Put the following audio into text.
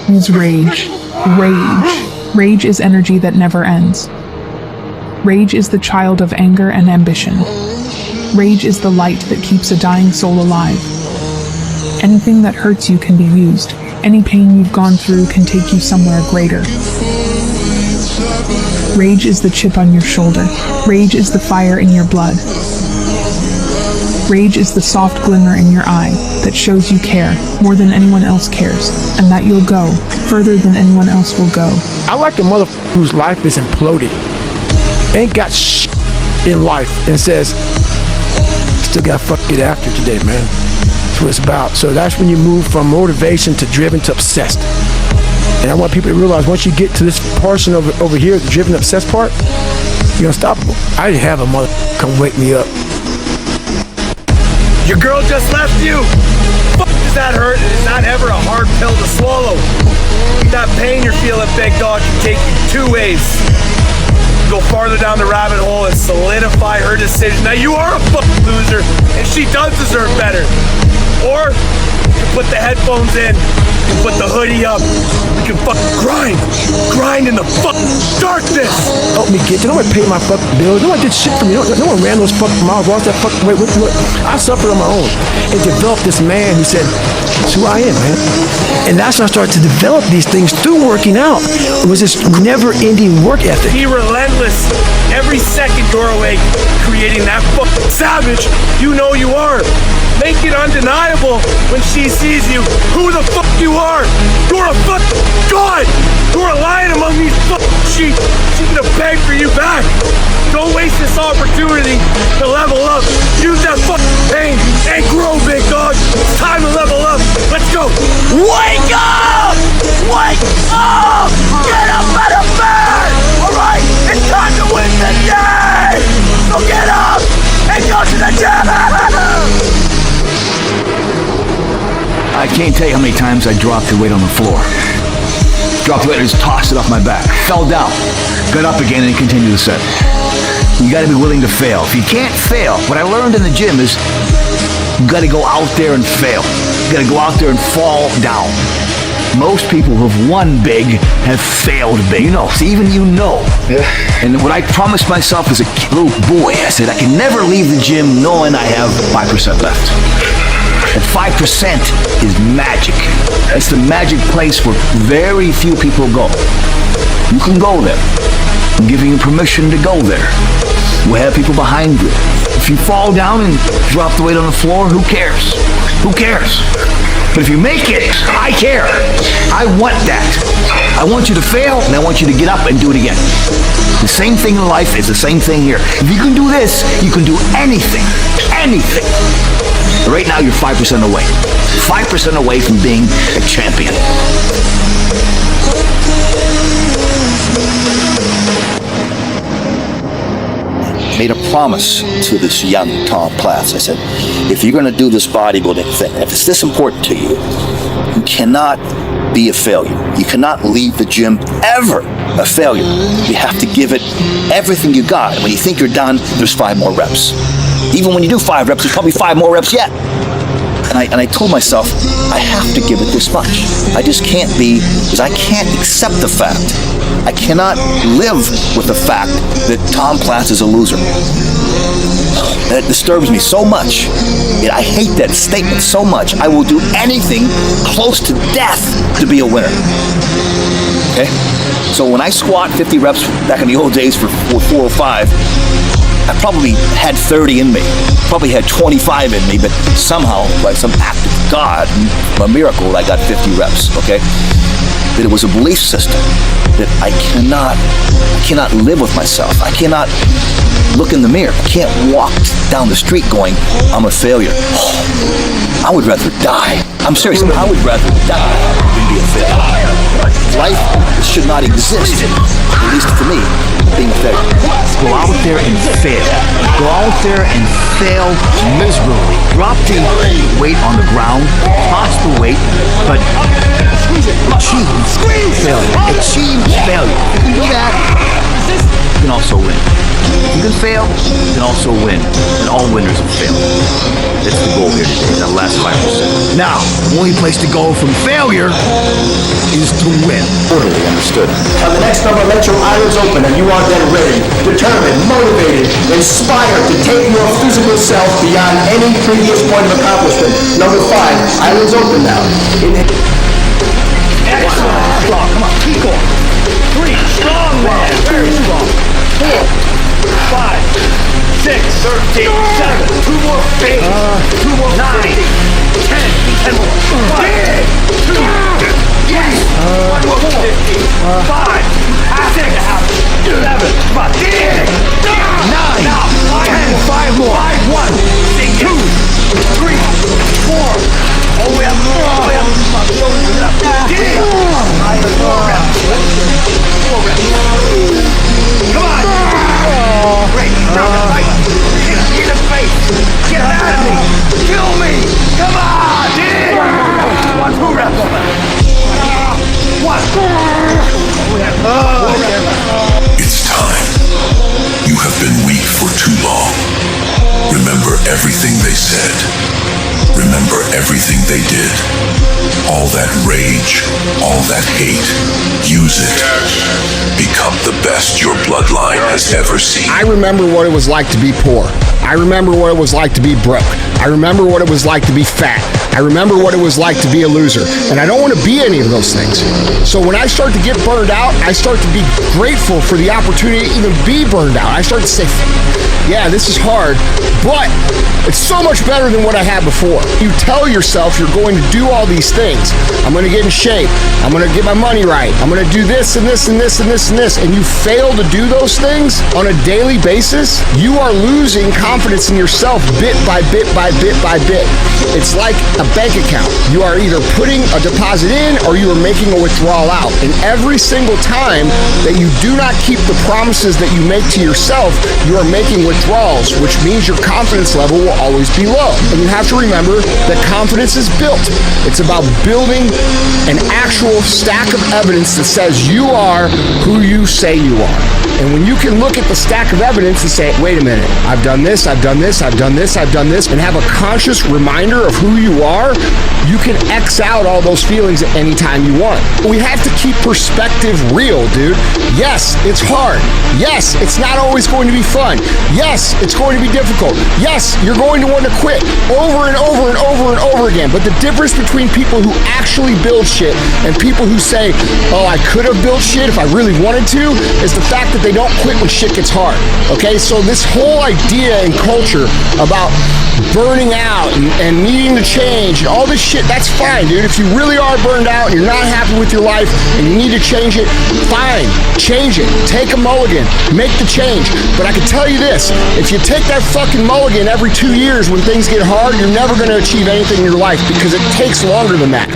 Use rage. Rage. Rage is energy that never ends. Rage is the child of anger and ambition. Rage is the light that keeps a dying soul alive. Anything that hurts you can be used. Any pain you've gone through can take you somewhere greater. Rage is the chip on your shoulder. Rage is the fire in your blood. Rage is the soft glimmer in your eye that shows you care more than anyone else cares, and that you'll go further than anyone else will go. I like a motherfucker whose life is imploded, ain't got shit in life, and says, still gotta fuck it after today, man. That's what it's about. So that's when you move from motivation to driven to obsessed. And I want people to realize once you get to this portion over here, the driven obsessed part, you're unstoppable. I didn't have a motherfucker come wake me up. Your girl just left you? Fuck, does that hurt? It's not ever a hard pill to swallow. That pain you're feeling, big dog, can take you two ways. Go farther down the rabbit hole and solidify her decision that you are a fucking loser and she does deserve better. Or you can put the headphones in, you can put the hoodie up, you can fucking grind in the fucking darkness. Help me get, nobody paid my fucking bills, nobody did shit for me, no one ran those fucking miles, lost that fucking weight. I suffered on my own and developed this man who said, that's who I am, man. And that's when I started to develop these things through working out. It was this never-ending work ethic. Be relentless. Every second you're awake, creating that fucking savage you know you are. Make it undeniable when she sees you who the fuck you are. You're a fucking god. You're a lion among these fucking sheep. She's gonna beg for you back. Don't waste this opportunity to level up. Use that fucking pain and grow, big dog. It's time to level up. Let's go. Wake up! Wake up! Get up out of bed! Alright, it's time to win the day! So get up and go to the gym! I can't tell you how many times I dropped the weight on the floor. Dropped the weight and just tossed it off my back. Fell down. Got up again and continued the set. You gotta be willing to fail. If you can't fail, what I learned in the gym is you gotta go out there and fail. You gotta go out there and fall down. Most people who've won big have failed big. You know, see, even you know. Yeah. And what I promised myself as a little boy, I said I can never leave the gym knowing I have 5% left. And 5% is magic. It's the magic place where very few people go. You can go there. I'm giving you permission to go there. We'll have people behind you. If you fall down and drop the weight on the floor, who cares? Who cares? But if you make it, I care. I want that. I want you to fail, and I want you to get up and do it again. The same thing in life is the same thing here. If you can do this, you can do anything. Anything. Right now, you're 5% away. 5% away from being a champion. Made a promise to this young Tom Platz. I said, if you're going to do this bodybuilding thing, if it's this important to you, you cannot be a failure. You cannot leave the gym ever a failure. You have to give it everything you got. And when you think you're done, there's 5 more reps. Even when you do 5 reps, there's probably 5 more reps yet. And I told myself, I have to give it this much. I just can't be, because I can't accept the fact. I cannot live with the fact that Tom Platz is a loser. That disturbs me so much. I hate that statement so much. I will do anything close to death to be a winner. Okay? So when I squat 50 reps back in the old days for 405, I probably had 30 in me, probably had 25 in me, but somehow, by some act of God, a miracle, I got 50 reps, okay? That it was a belief system that I cannot live with myself. I cannot look in the mirror. I can't walk down the street going, I'm a failure. Oh, I would rather die. I'm serious, I would rather die than be a failure. Life should not exist, at least for me, being a failure. Go out there and fail. Go out there and fail miserably. Drop the weight on the ground, toss the weight, but achieve failure. Achieve failure. If you can do that, you can also win. If you can fail, you can also win. And all winners have failed. That's the goal here today, that last 5%. Now, The only place to go from failure is to win. Totally understood. On the next number, let your eyelids open and you are then ready, determined, motivated, inspired to take your physical self beyond any previous point of accomplishment. Number 5, eyelids open now. Excellent. Strong. Come on, keep going. 3, strong man. Very strong. 4, 5, 6, 13, 7. 2 more feet. 2 more 9, 10 more. 1, 2, yes. 1 more 15, 5, 6, 7. Come on, dig. 9, now, 10, 5 more. 5, 1, 2, 3, 4. All the way up. All the way up. Come on, shoulders it up. Dig. 4 reps. 4 reps. Come on. Great. Drop it right. Hit me in the face. Get out of me. Kill me. Come on. Dig. 1, 2 reps. 1. It's time. You have been weak for too long. Remember everything they said. Remember everything they did. All that rage, all that hate. Use it. Become the best your bloodline has ever seen. I remember what it was like to be poor. I remember what it was like to be broke. I remember what it was like to be fat. I remember what it was like to be a loser. And I don't want to be any of those things. So when I start to get burned out, I start to be grateful for the opportunity to even be burned out. I start to say, yeah, this is hard, but it's so much better than what I had before. You tell yourself you're going to do all these things. I'm going to get in shape. I'm going to get my money right. I'm going to do this and this and this and this and this. And you fail to do those things on a daily basis, you are losing confidence in yourself bit by bit by bit by bit. It's like a bank account. You are either putting a deposit in or you are making a withdrawal out. And every single time that you do not keep the promises that you make to yourself, you are making withdrawals, which means your confidence level will always be low. And you have to remember that confidence is built. It's about building an actual stack of evidence that says you are who you say you are. And when you can look at the stack of evidence and say, wait a minute, I've done this, I've done this, I've done this, I've done this, and have a conscious reminder of who you are, you can X out all those feelings at any time you want. We have to keep perspective real, dude. Yes, it's hard. Yes, it's not always going to be fun. Yes, it's going to be difficult. Yes, you're going to want to quit over and over and over and over again. But the difference between people who actually build shit and people who say, oh, I could have built shit if I really wanted to, is the fact that they don't quit when shit gets hard. Okay, so this whole idea and culture about burning out and needing to change and all this shit, that's fine, dude. If you really are burned out and you're not happy with your life and you need to change it, fine, change it. Take a mulligan, make the change. But I can tell you this, if you take that fucking mulligan every 2 years when things get hard, you're never going to achieve anything in your life because it takes longer than that.